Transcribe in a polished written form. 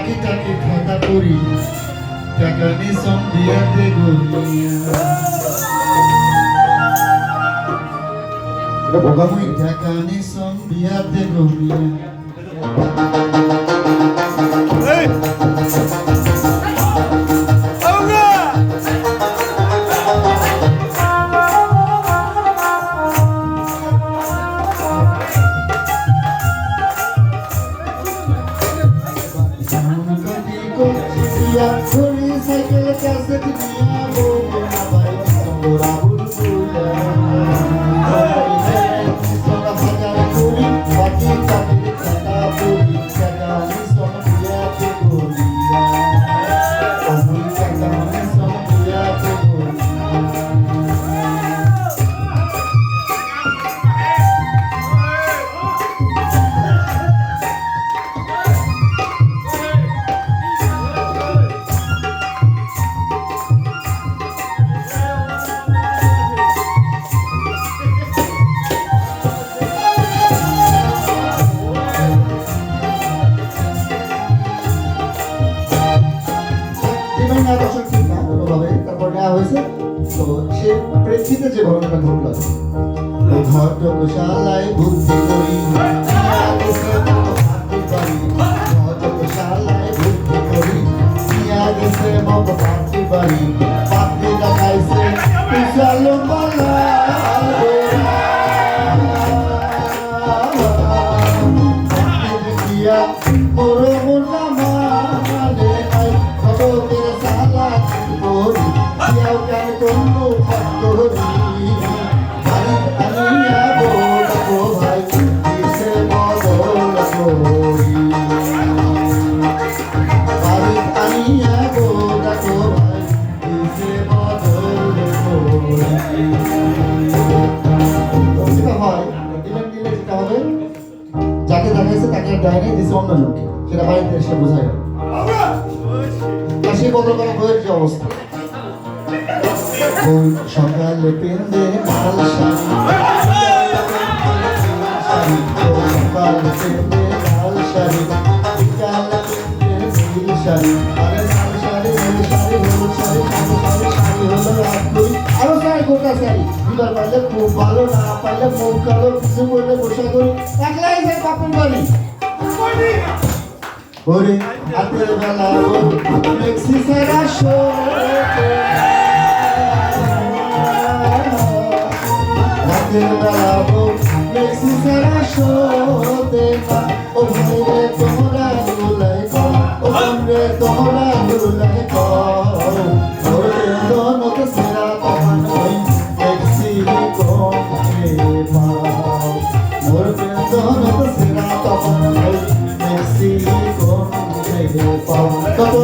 টাকি টাকি খাতা করি টাকা নিসম দিয়া দে গনিয়া এটা ভোগামুই টাকা নিসম দিয়া দে গনিয়া Kuri cycle cassette niya bo na bai sambora bulbula sona hajar kuri baki chakri khata puri jaga ni sona diya te goriya amul jaga ni sona diya te goriya প্রেক্ষিতে যে ঘটনাটা ঘটল ঘটকশালায় বুদ্ধি করি ঘটকশালায় বুদ্ধি করি নিয়া গেছে মগ পাতি বাড়ি পাতি দেখাইছে বিশাল মালা দেখিয়া মোর মোনা মানে নাই ঘটকের সালা করি দিয়াও কেন কোনো করি বাড়ি আনিয়া বলবো ভাই কিসে বদল করি বাড়ি আনিয়া বলবো ভাই কিসে বদল করি যেটা হয় দিলেন দিলে যেটা হবে যাকে দেখাইছে তাকে আর দেয় নাই দিছে অন্য জনকে সেটা বাড়িতে এসে বোঝায় সেই বদল করা বইয়ের যে অবস্থা সকালে পেন্দে লাল শাড়ি সকালে পেন্দে লাল শাড়ি বিকালে পেন্দে নীল শাড়ি আরে লাল শাড়ি নীল শাড়ি হলুদ শাড়ি সাদা শাড়ি শাড়ি হলো রাখুই আরো শাড়ি গোটা শাড়ি দিবার পাইলে খুব ভালো না পাইলে মুখ কালো কিছু বললে বসে করি একলাই যাই বাপের বাড়ি ওরে হাতের বেলা মেক্সি সেরা শো মেক্সি সেরা শো দেখা ও ভাইরে তোমরা দুলাই ও রে তোমরা দুলাই ওরে দোনত সেরা তখন ওই মেক্সি কোনে পাও মোর দোনত সেরা তখন ওই মেক্সি কোনে পাও কত